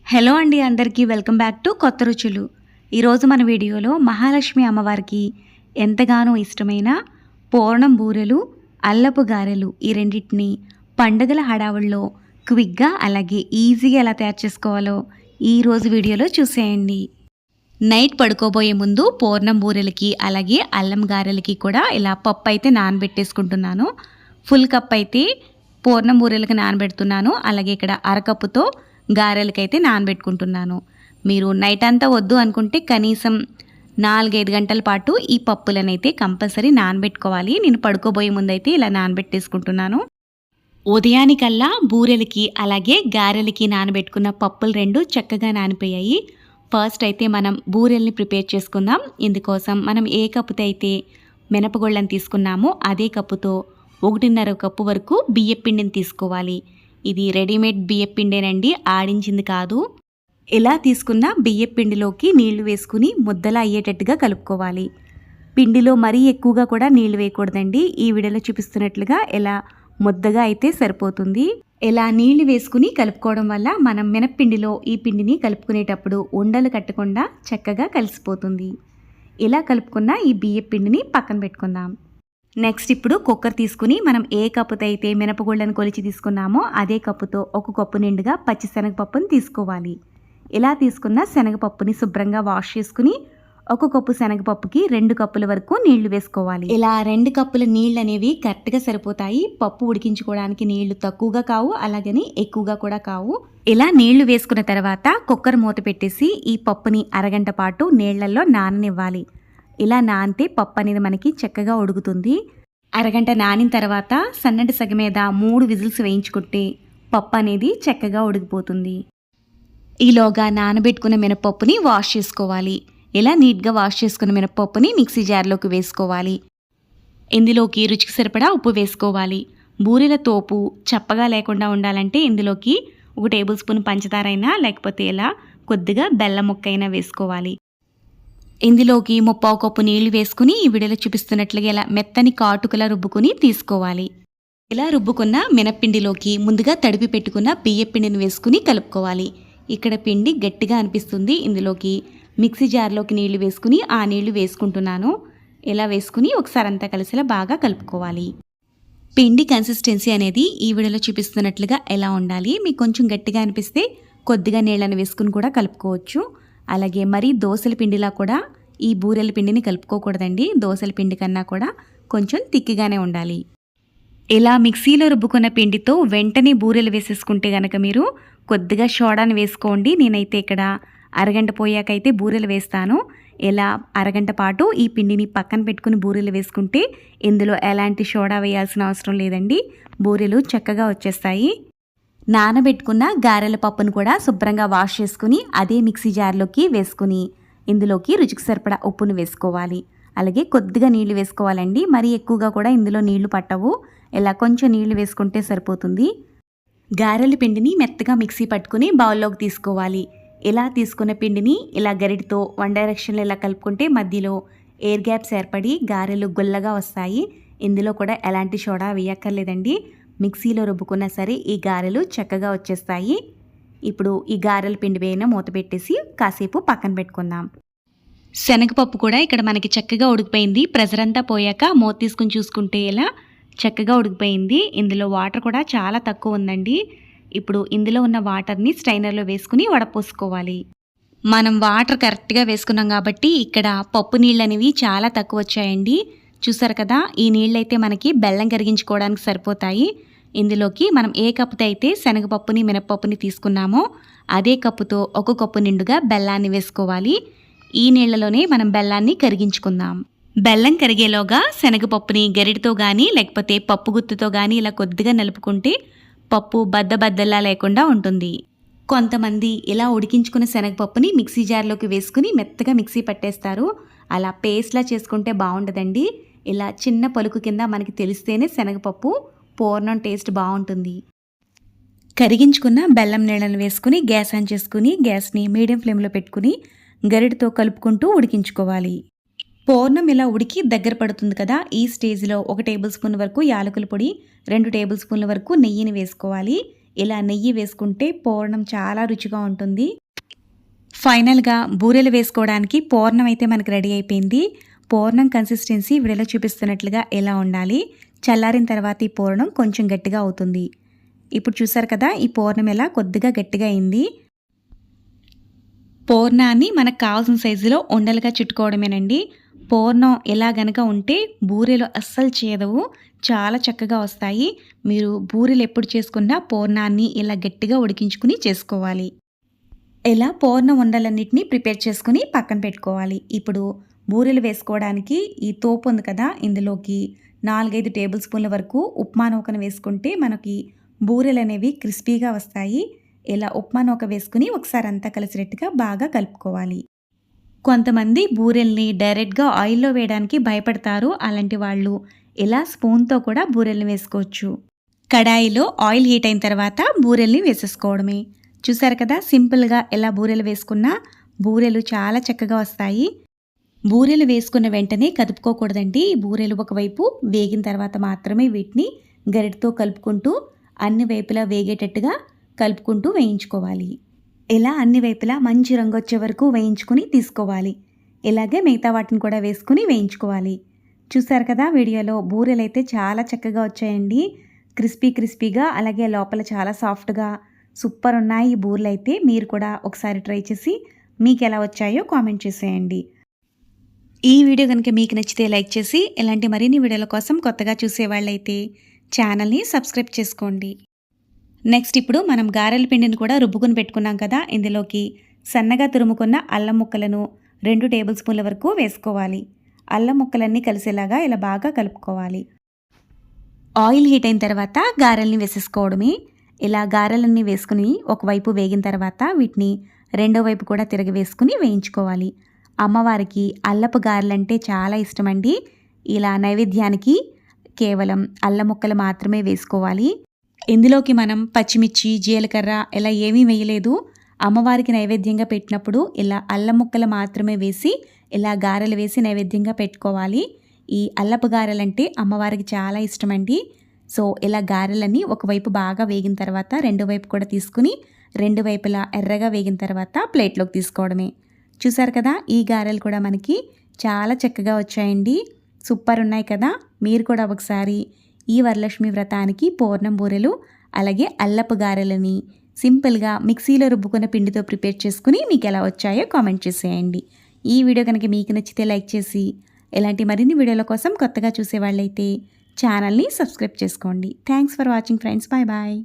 Hello అండి, అందరికీ welcome back to కొత్త రుచులు. ఈరోజు మన వీడియోలో మహాలక్ష్మి అమ్మవారికి ఎంతగానో ఇష్టమైన పూర్ణం బూరెలు, అల్లపు గారెలు ఈ రెండింటిని పండుగల హడావుల్లో క్విక్గా అలాగే ఈజీగా ఎలా తయారు చేసుకోవాలో ఈరోజు వీడియోలో చూసేయండి. నైట్ పడుకోబోయే ముందు పూర్ణం బూరెలకి అలాగే అల్లం గారెలకి కూడా ఇలా పప్పు అయితే నానబెట్టేసుకుంటున్నాను. ఫుల్ కప్ అయితే పూర్ణం బూరెలకి నానబెడుతున్నాను. అలాగే ఇక్కడ అరకప్పుతో గారెలకైతే నానబెట్టుకుంటున్నాను. మీరు నైట్ అంతా వద్దు అనుకుంటే కనీసం 4-5 గంటల పాటు ఈ పప్పులనైతే కంపల్సరీ నానబెట్టుకోవాలి. నేను పడుకోబోయే ముందైతే ఇలా నానబెట్టేసుకుంటున్నాను. ఉదయానికల్లా బూరెలకి అలాగే గారెలకి నానబెట్టుకున్న పప్పులు రెండు చక్కగా నానిపోయాయి. ఫస్ట్ అయితే మనం బూరెల్ని ప్రిపేర్ చేసుకుందాం. ఇందుకోసం మనం ఏ కప్పుతో అయితే మినపగుళ్ళని తీసుకున్నామో అదే కప్పుతో 1.5 కప్పు వరకు బియ్యపిండిని తీసుకోవాలి. ఇది రెడీమేడ్ బియ్యపిండేనండి, ఆడించింది కాదు. ఇలా తీసుకున్న బియ్యపిండిలోకి నీళ్లు వేసుకుని ముద్దలా అయ్యేటట్టుగా కలుపుకోవాలి. పిండిలో మరీ ఎక్కువగా కూడా నీళ్లు వేయకూడదండి. ఈ వీడియోలో చూపిస్తున్నట్లుగా ఇలా ముద్దగా అయితే సరిపోతుంది. ఇలా నీళ్లు వేసుకుని కలుపుకోవడం వల్ల మనం మినప్పిండిలో ఈ పిండిని కలుపుకునేటప్పుడు ఉండలు కట్టకుండా చక్కగా కలిసిపోతుంది. ఇలా కలుపుకున్న ఈ బియ్యపిండిని పక్కన పెట్టుకుందాం. నెక్స్ట్ ఇప్పుడు కుక్కర్ తీసుకుని మనం ఏ కప్పుతో అయితే మినపగుళ్ళను కొలిచి తీసుకున్నామో అదే కప్పుతో 1 కప్పు నిండుగా పచ్చిశనగపప్పుని తీసుకోవాలి. ఇలా తీసుకున్న శనగపప్పుని శుభ్రంగా వాష్ చేసుకుని 1 కప్పు శనగపప్పుకి 2 కప్పుల వరకు నీళ్లు వేసుకోవాలి. ఇలా 2 కప్పుల నీళ్ళు అనేవి కరెక్ట్గా సరిపోతాయి. పప్పు ఉడికించుకోవడానికి నీళ్లు తక్కువగా కావు, అలాగని ఎక్కువగా కూడా కావు. ఇలా నీళ్లు వేసుకున్న తర్వాత కుక్కర్ మూత పెట్టేసి ఈ పప్పుని అరగంట పాటు నీళ్లలో నాననివ్వాలి. ఇలా నానితే పప్పు అనేది మనకి చక్కగా ఉడుకుతుంది. అరగంట నానిన తర్వాత సన్నటి సగ మీద 3 విజిల్స్ వేయించుకుంటే పప్పు అనేది చక్కగా ఉడికిపోతుంది. ఈలోగా నానబెట్టుకున్న మినపప్పుని వాష్ చేసుకోవాలి. ఇలా నీట్గా వాష్ చేసుకున్న మినపప్పుని మిక్సీ జార్లోకి వేసుకోవాలి. ఇందులోకి రుచికి సరిపడా ఉప్పు వేసుకోవాలి. బూరెల తోపు చప్పగా లేకుండా ఉండాలంటే ఇందులోకి 1 టేబుల్ స్పూన్ పంచదార అయినా లేకపోతే ఇలా కొద్దిగా బెల్లం ముక్క అయినా వేసుకోవాలి. ఇందులోకి 3/4 కప్పు నీళ్లు వేసుకుని ఈ వీడియోలో చూపిస్తున్నట్లుగా ఇలా మెత్తని కాటుకలా రుబ్బుకుని తీసుకోవాలి. ఇలా రుబ్బుకున్న మినప్పిండిలోకి ముందుగా తడిపి పెట్టుకున్న బియ్యపిండిని వేసుకుని కలుపుకోవాలి. ఇక్కడ పిండి గట్టిగా అనిపిస్తుంది. ఇందులోకి మిక్సీ జార్లోకి నీళ్లు వేసుకుని ఆ నీళ్లు వేసుకుంటున్నాను. ఇలా వేసుకుని ఒకసారి అంతా కలిసేలా బాగా కలుపుకోవాలి. పిండి కన్సిస్టెన్సీ అనేది ఈ వీడియోలో చూపిస్తున్నట్లుగా ఎలా ఉండాలి. మీకు కొంచెం గట్టిగా అనిపిస్తే కొద్దిగా నీళ్ళని వేసుకుని కూడా కలుపుకోవచ్చు. అలాగే మరీ దోసల పిండిలా కూడా ఈ బూరెల పిండిని కలుపుకోకూడదండి. దోసల పిండి కన్నా కూడా కొంచెం తిక్కిగానే ఉండాలి. ఇలా మిక్సీలో రుబ్బుకున్న పిండితో వెంటనే బూరెలు వేసేసుకుంటే కనుక మీరు కొద్దిగా సోడాని వేసుకోండి. నేనైతే ఇక్కడ అరగంట పోయాకైతే బూరెలు వేస్తాను. ఇలా అరగంట పాటు ఈ పిండిని పక్కన పెట్టుకుని బూరెలు వేసుకుంటే ఇందులో ఎలాంటి సోడా వేయాల్సిన అవసరం లేదండి. బూరెలు చక్కగా వచ్చేస్తాయి. నానబెట్టుకున్న గారెల పప్పును కూడా శుభ్రంగా వాష్ చేసుకుని అదే మిక్సీ జార్లోకి వేసుకుని ఇందులోకి రుచికి సరిపడా ఉప్పును వేసుకోవాలి. అలాగే కొద్దిగా నీళ్లు వేసుకోవాలండి. మరీ ఎక్కువగా కూడా ఇందులో నీళ్లు పట్టవు. ఇలా కొంచెం నీళ్లు వేసుకుంటే సరిపోతుంది. గారెల పిండిని మెత్తగా మిక్సీ పట్టుకుని బౌల్లోకి తీసుకోవాలి. ఇలా తీసుకున్న పిండిని ఇలా గరిటితో 1 డైరెక్షన్లో ఇలా కలుపుకుంటే మధ్యలో ఎయిర్ గ్యాప్స్ ఏర్పడి గారెలు గుల్లగా వస్తాయి. ఇందులో కూడా ఎలాంటి సోడా వేయక్కర్లేదండి. మిక్సీలో రుబ్బుకున్నా సరే ఈ గారెలు చక్కగా వచ్చేస్తాయి. ఇప్పుడు ఈ గారెల పిండి వేయన మూత పెట్టేసి కాసేపు పక్కన పెట్టుకుందాం. శనగపప్పు కూడా ఇక్కడ మనకి చక్కగా ఉడికిపోయింది. ప్రెజర్ అంతా పోయాక మూత తీసుకుని చూసుకుంటే ఇలా చక్కగా ఉడికిపోయింది. ఇందులో వాటర్ కూడా చాలా తక్కువ ఉందండి. ఇప్పుడు ఇందులో ఉన్న వాటర్ని స్ట్రైనర్లో వేసుకుని వడపోసుకోవాలి. మనం వాటర్ కరెక్ట్గా వేసుకున్నాం కాబట్టి ఇక్కడ పప్పు నీళ్ళు అనేవి చాలా తక్కువ వచ్చాయండి. చూసారు కదా, ఈ నీళ్ళైతే మనకి బెల్లం కరిగించుకోవడానికి సరిపోతాయి. ఇందులోకి మనం ఏ కప్పుతో అయితే శనగపప్పుని మినపప్పుని తీసుకున్నామో అదే కప్పుతో 1 కప్పు నిండుగా బెల్లాన్ని వేసుకోవాలి. ఈ నీళ్లలోనే మనం బెల్లాన్ని కరిగించుకుందాం. బెల్లం కరిగేలోగా శనగపప్పుని గరిటతో కానీ లేకపోతే పప్పు గుత్తుతో కానీ ఇలా కొద్దిగా నలుపుకుంటే పప్పు బద్దలా లేకుండా ఉంటుంది. కొంతమంది ఇలా ఉడికించుకున్న శనగపప్పుని మిక్సీ జార్లోకి వేసుకుని మెత్తగా మిక్సీ పట్టేస్తారు. అలా పేస్ట్లా చేసుకుంటే బాగుండదండి. ఇలా చిన్న పలుకు కింద మనకి తెలిస్తేనే శనగపప్పు పూర్ణం టేస్ట్ బాగుంటుంది. కరిగించుకున్న బెల్లం నీళ్ళను వేసుకుని గ్యాస్ ఆన్ చేసుకుని గ్యాస్ని మీడియం ఫ్లేమ్లో పెట్టుకుని గరిటతో కలుపుకుంటూ ఉడికించుకోవాలి. పూర్ణం ఇలా ఉడికి దగ్గర పడుతుంది కదా, ఈ స్టేజ్లో 1 టేబుల్ స్పూన్ వరకు యాలకుల పొడి, 2 టేబుల్ స్పూన్ల వరకు నెయ్యిని వేసుకోవాలి. ఇలా నెయ్యి వేసుకుంటే పూర్ణం చాలా రుచిగా ఉంటుంది. ఫైనల్గా బూరెలు వేసుకోవడానికి పూర్ణం అయితే మనకు రెడీ అయిపోయింది. పూర్ణం కన్సిస్టెన్సీ వీడియోలో చూపిస్తున్నట్లుగా ఎలా ఉండాలి. చల్లారిన తర్వాత ఈ పూర్ణం కొంచెం గట్టిగా అవుతుంది. ఇప్పుడు చూసారు కదా, ఈ పూర్ణం ఎలా కొద్దిగా గట్టిగా అయింది. పూర్ణాన్ని మనకు కావాల్సిన సైజులో ఉండలుగా చుట్టుకోవడమేనండి. పూర్ణం ఎలా గనక ఉంటే బూరెలు అస్సలు చేదవు, చాలా చక్కగా వస్తాయి. మీరు బూరెలు ఎప్పుడు చేసుకున్నా పూర్ణాన్ని ఇలా గట్టిగా ఉడికించుకుని చేసుకోవాలి. ఇలా పూర్ణ ఉండలన్నిటినీ ప్రిపేర్ చేసుకుని పక్కన పెట్టుకోవాలి. ఇప్పుడు బూరెలు వేసుకోవడానికి ఈ తోపు ఉంది కదా, ఇందులోకి 4-5 టేబుల్ స్పూన్ల వరకు ఉప్మా నూకను వేసుకుంటే మనకి బూరెలు అనేవి క్రిస్పీగా వస్తాయి. ఇలా ఉప్మా నూక వేసుకుని ఒకసారి అంతా కలిసినట్టుగా బాగా కలుపుకోవాలి. కొంతమంది బూరెల్ని డైరెక్ట్గా ఆయిల్లో వేయడానికి భయపడతారు. అలాంటి వాళ్ళు ఇలా స్పూన్తో కూడా బూరెల్ని వేసుకోవచ్చు. కడాయిలో ఆయిల్ హీట్ అయిన తర్వాత బూరెల్ని వేసేసుకోవడమే. చూసారు కదా, సింపుల్గా ఎలా బూరెలు వేసుకున్నా బూరెలు చాలా చక్కగా వస్తాయి. బూరెలు వేసుకున్న వెంటనే కదుపుకోకూడదండి. బూరెలు ఒకవైపు వేగిన తర్వాత మాత్రమే వీటిని గరిటతో కలుపుకుంటూ అన్ని వైపులా వేగేటట్టుగా కలుపుకుంటూ వేయించుకోవాలి. ఇలా అన్ని వైపులా మంచి రంగు వచ్చే వరకు వేయించుకుని తీసుకోవాలి. ఇలాగే మిగతా వాటిని కూడా వేసుకుని వేయించుకోవాలి. చూసారు కదా, వీడియోలో బూరెలు అయితే చాలా చక్కగా వచ్చాయండి. క్రిస్పీగా, అలాగే లోపల చాలా సాఫ్ట్గా సూపర్ ఉన్నాయి ఈ బూరెలు అయితే. మీరు కూడా ఒకసారి ట్రై చేసి మీకు ఎలా వచ్చాయో కామెంట్ చేసేయండి. ఈ వీడియో కనుక మీకు నచ్చితే లైక్ చేసి, ఇలాంటి మరిన్ని వీడియోల కోసం కొత్తగా చూసేవాళ్ళైతే ఛానల్ని సబ్స్క్రైబ్ చేసుకోండి. నెక్స్ట్ ఇప్పుడు మనం గారెల పిండిని కూడా రుబ్బుకుని పెట్టుకున్నాం కదా, ఇందులోకి సన్నగా తురుముకున్న అల్లం ముక్కలను 2 టేబుల్ స్పూన్ల వరకు వేసుకోవాలి. అల్లం ముక్కలన్నీ కలిసేలాగా ఇలా బాగా కలుపుకోవాలి. ఆయిల్ హీట్ అయిన తర్వాత గారెల్ని వేసేసుకోవడమే. ఇలా గారెలన్నీ వేసుకుని ఒకవైపు వేగిన తర్వాత వీటిని రెండో వైపు కూడా తిరగ వేసుకుని వేయించుకోవాలి. అమ్మవారికి అల్లపు గారెలంటే చాలా ఇష్టమండి. ఇలా నైవేద్యానికి కేవలం అల్లం ముక్కలు మాత్రమే వేసుకోవాలి. ఇందులోకి మనం పచ్చిమిర్చి, జీలకర్ర ఇలా ఏమీ వేయలేదు. అమ్మవారికి నైవేద్యంగా పెట్టినప్పుడు ఇలా అల్లం ముక్కలు మాత్రమే వేసి ఇలా గారెలు వేసి నైవేద్యంగా పెట్టుకోవాలి. ఈ అల్లపు గారెలంటే అమ్మవారికి చాలా ఇష్టమండి. సో ఇలా గారెలని ఒకవైపు బాగా వేగిన తర్వాత రెండో వైపు కూడా తీసుకుని రెండు వైపులా ఎర్రగా వేగిన తర్వాత ప్లేట్లోకి తీసుకోవడమే. చూసారు కదా, ఈ గారెలు కూడా మనకి చాలా చక్కగా వచ్చాయండి. సూపర్ ఉన్నాయి కదా. మీరు కూడా ఒకసారి ఈ వరలక్ష్మి వ్రతానికి పూర్ణం బూరెలు అలాగే అల్లపు గారెలని సింపుల్గా మిక్సీలో రుబ్బుకున్న పిండితో ప్రిపేర్ చేసుకుని మీకు ఎలా వచ్చాయో కామెంట్ చేసేయండి. ఈ వీడియో కనుక మీకు నచ్చితే లైక్ చేసి, ఇలాంటి మరిన్ని వీడియోల కోసం కొత్తగా చూసేవాళ్ళైతే ఛానల్ని సబ్స్క్రైబ్ చేసుకోండి. Thanks for watching friends. Bye bye.